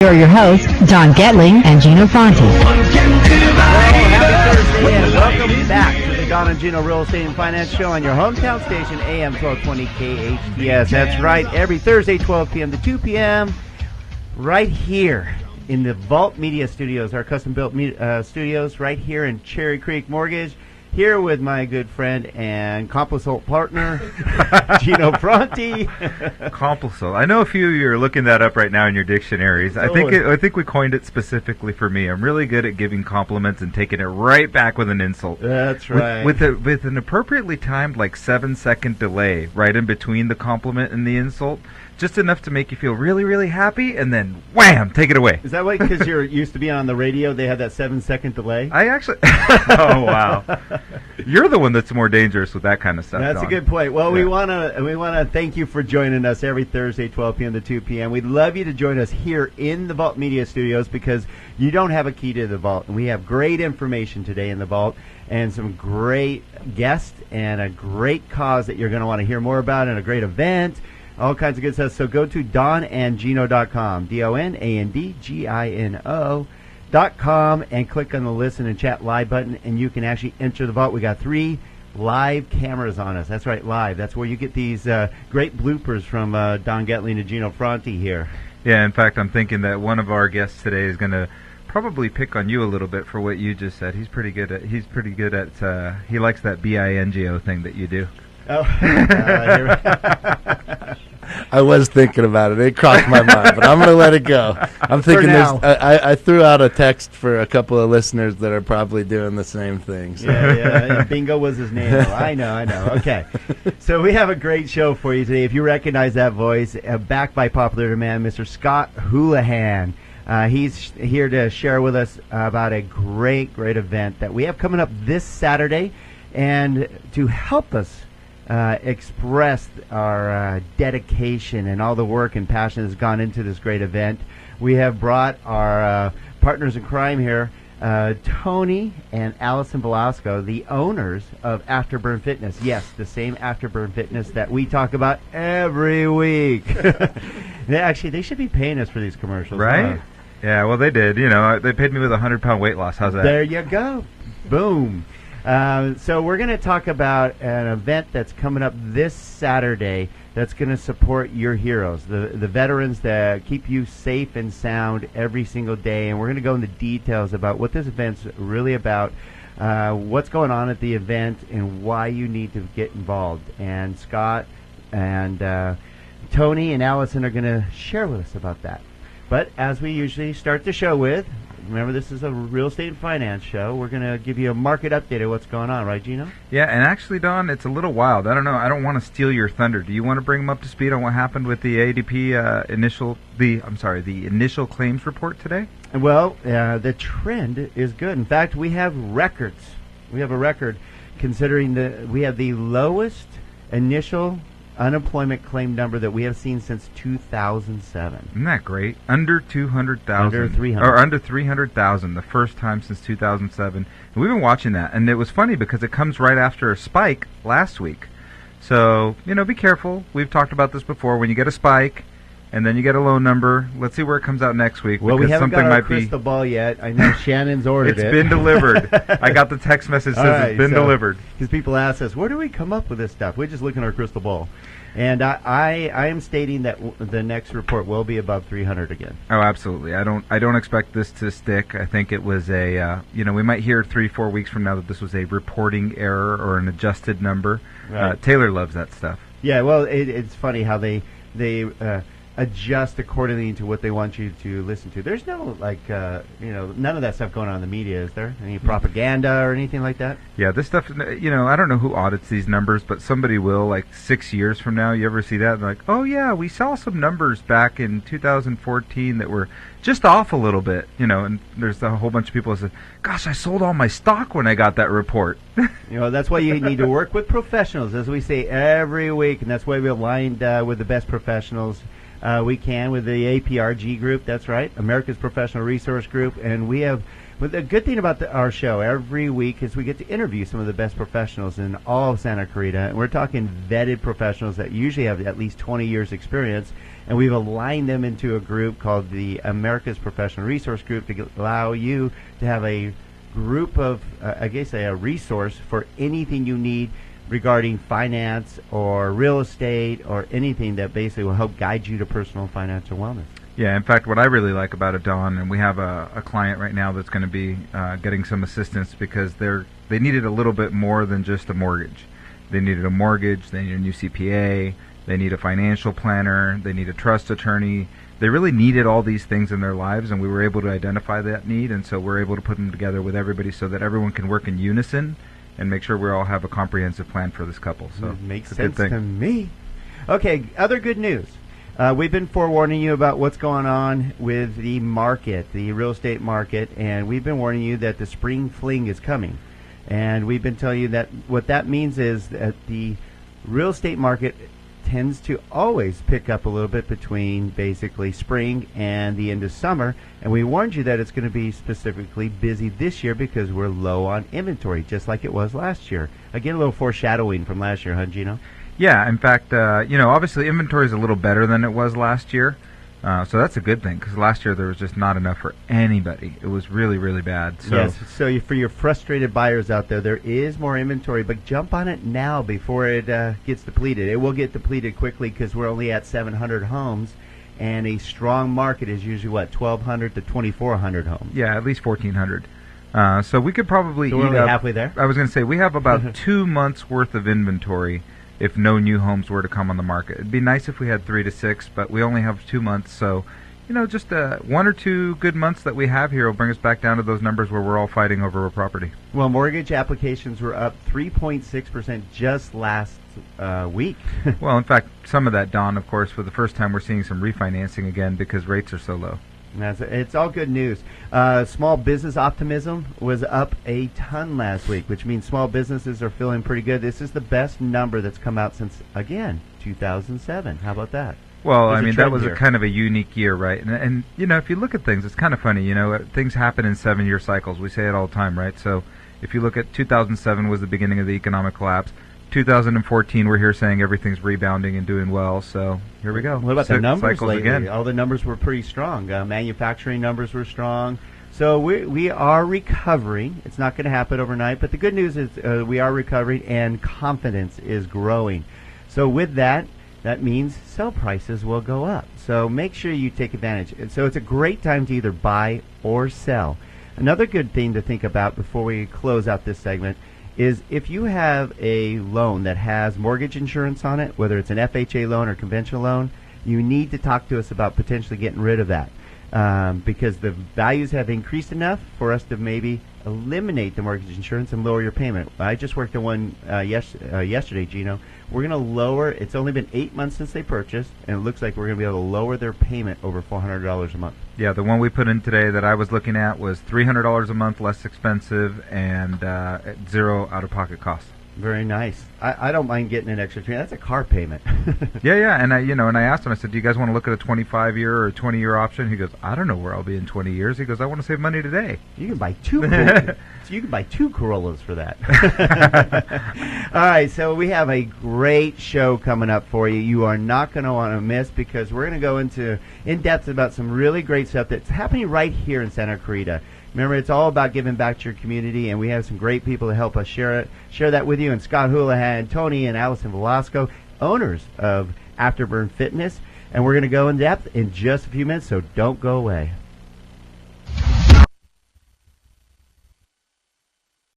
Here are your hosts, Don Getling and Gino Fonte. Happy Thursday and welcome back to the Don and Gino Real Estate and Finance Show on your hometown station, AM 1220 KHTS. That's right, every Thursday, 12 p.m. to 2 p.m. right here in the Vault Media Studios, our custom-built studios right here in Cherry Creek Mortgage. Here with my good friend and complicit partner, Gino Fonte. Complicit. I know a few of you are looking that up right now in your dictionaries. I think we coined it specifically for me. I'm really good at giving compliments and taking it right back with an insult. That's right. With an appropriately timed, 7-second delay right in between the compliment and the insult. Just enough to make you feel really, really happy, and then wham, take it away. Is that why? Because you're used to being on the radio, they had that 7-second delay. I actually. Oh wow, you're the one that's more dangerous with that kind of stuff. That's Don. a good point. Well, yeah. we wanna thank you for joining us every Thursday, 12 p.m. to 2 p.m. We'd love you to join us here in the Vault Media Studios because you don't have a key to the vault, and we have great information today in the vault and some great guests and a great cause that you're going to want to hear more about and a great event. All kinds of good stuff. So go to donandgino.com, DonandGino.com, and click on the Listen and Chat Live button, and you can actually enter the vault. We got 3 live cameras on us. That's right, live. That's where you get these great bloopers from Don Getling and Gino Fonte here. Yeah, in fact, I'm thinking that one of our guests today is going to probably pick on you a little bit for what you just said. He's pretty good at. He likes that BINGO thing that you do. Oh, I was thinking about it. It crossed my mind, but I'm going to let it go. I'm thinking I threw out a text for a couple of listeners that are probably doing the same thing. So. Yeah. Bingo was his name. I know. Okay. So we have a great show for you today. If you recognize that voice, backed by popular demand, Mr. Scott Houlihan. He's here to share with us about a great event that we have coming up this Saturday. And to help us express our dedication and all the work and passion that's gone into this great event, we have brought our partners in crime here, Tony and Allison Velasco, the owners of Afterburn Fitness. Yes, the same Afterburn Fitness that we talk about every week. They should be paying us for these commercials. Right? Huh? Yeah, well, they did. They paid me with a 100-pound weight loss. How's that? There you go. Boom. So we're going to talk about an event that's coming up this Saturday that's going to support your heroes, the veterans that keep you safe and sound every single day. And we're going to go into details about what this event's really about, what's going on at the event, and why you need to get involved. And Scott and Tony and Allison are going to share with us about that. But as we usually start the show with, remember, this is a real estate and finance show. We're going to give you a market update of what's going on, right, Gino? Yeah, and actually, Don, it's a little wild. I don't know. I don't want to steal your thunder. Do you want to bring them up to speed on what happened with the ADP the initial claims report today? Well, the trend is good. In fact, we have records. We have a record considering we have the lowest initial unemployment claim number that we have seen since 2007. Isn't that great? Under 200,000. Under 300. Or under 300,000, the first time since 2007. And we've been watching that, and it was funny because it comes right after a spike last week. So, be careful. We've talked about this before. When you get a spike and then you get a low number, let's see where it comes out next week. Well, we haven't got our crystal ball yet. I know Shannon's ordered it. It's been delivered. I got the text message says it's been delivered. Because people ask us, where do we come up with this stuff? We just look at our crystal ball. And I am stating that the next report will be above 300 again. Oh, absolutely. I don't expect this to stick. I think it was we might hear 3-4 weeks from now that this was a reporting error or an adjusted number. Right. Taylor loves that stuff. Yeah, well, it's funny how they adjust accordingly to what they want you to listen to. There's no, none of that stuff going on in the media, is there? Any propaganda or anything like that? Yeah, this stuff, I don't know who audits these numbers, but somebody will, 6 years from now. You ever see that? They're like, oh, yeah, we saw some numbers back in 2014 that were just off a little bit, and there's a whole bunch of people that say, gosh, I sold all my stock when I got that report. That's why you need to work with professionals, as we say every week, and that's why we aligned with the best professionals we can with the APRG group. That's right, America's Professional Resource Group. And we have, but the good thing about our show every week is we get to interview some of the best professionals in all of Santa Clarita. And we're talking vetted professionals that usually have at least 20 years experience. And we've aligned them into a group called the America's Professional Resource Group to allow you to have a group of, a resource for anything you need regarding finance or real estate or anything that basically will help guide you to personal financial wellness. Yeah, in fact, what I really like about it, Don, and we have a client right now that's going to be getting some assistance because they needed a little bit more than just a mortgage. They needed a mortgage, they need a new CPA, they need a financial planner, they need a trust attorney. They really needed all these things in their lives, and we were able to identify that need, and so we're able to put them together with everybody so that everyone can work in unison and make sure we all have a comprehensive plan for this couple. So it makes sense to me. Okay, other good news. We've been forewarning you about what's going on with the market, the real estate market, and we've been warning you that the spring fling is coming. And we've been telling you that what that means is that the real estate market tends to always pick up a little bit between basically spring and the end of summer. And we warned you that it's going to be specifically busy this year because we're low on inventory, just like it was last year. Again, a little foreshadowing from last year, huh, Gino? Yeah, in fact, obviously inventory is a little better than it was last year. So that's a good thing because last year there was just not enough for anybody. It was really, really bad. So yes, so for your frustrated buyers out there is more inventory, but jump on it now before it gets depleted. It will get depleted quickly because we're only at 700 homes, and a strong market is usually, 1,200 to 2,400 homes? Yeah, at least 1,400. So we could probably so we're only halfway there? I was going to say, we have about 2 months' worth of inventory if no new homes were to come on the market. It'd be nice if we had 3 to 6, but we only have 2 months, so just 1 or 2 good months that we have here will bring us back down to those numbers where we're all fighting over a property. Well, mortgage applications were up 3.6% just last week. Well, in fact, some of that, Don, of course, for the first time we're seeing some refinancing again because rates are so low. It's all good news. Small business optimism was up a ton last week, which means small businesses are feeling pretty good. This is the best number that's come out since, again, 2007. How about that? Well, that was a kind of a unique year, right? And if you look at things, it's kind of funny. Things happen in 7-year cycles. We say it all the time, right? So if you look at 2007 was the beginning of the economic collapse. 2014, we're here saying everything's rebounding and doing well. So here we go. What about the numbers lately? Again. All the numbers were pretty strong. Manufacturing numbers were strong. So we are recovering. It's not going to happen overnight, but the good news is we are recovering and confidence is growing. So with that means sell prices will go up. So make sure you take advantage. And so it's a great time to either buy or sell. Another good thing to think about before we close out this segment is if you have a loan that has mortgage insurance on it, whether it's an FHA loan or conventional loan, you need to talk to us about potentially getting rid of that because the values have increased enough for us to maybe eliminate the mortgage insurance and lower your payment. I just worked on one yesterday, Gino. We're going to lower, it's only been 8 months since they purchased, and it looks like we're going to be able to lower their payment over $400 a month. Yeah, the one we put in today that I was looking at was $300 a month less expensive and zero out-of-pocket costs. Very nice. I don't mind getting an extra $300. That's a car payment. Yeah, and I asked him. I said, "Do you guys want to look at a 25-year or a 20-year option?" He goes, "I don't know where I'll be in 20 years." He goes, "I want to save money today." You can buy two. You can buy 2 Corollas for that. All right, so we have a great show coming up for you. You are not going to want to miss because we're going to go into in depth about some really great stuff that's happening right here in Santa Clarita. Remember, it's all about giving back to your community, and we have some great people to help us share that with you. And Scott Houlihan, Tony, and Allison Velasco, owners of Afterburn Fitness. And we're going to go in depth in just a few minutes, so don't go away.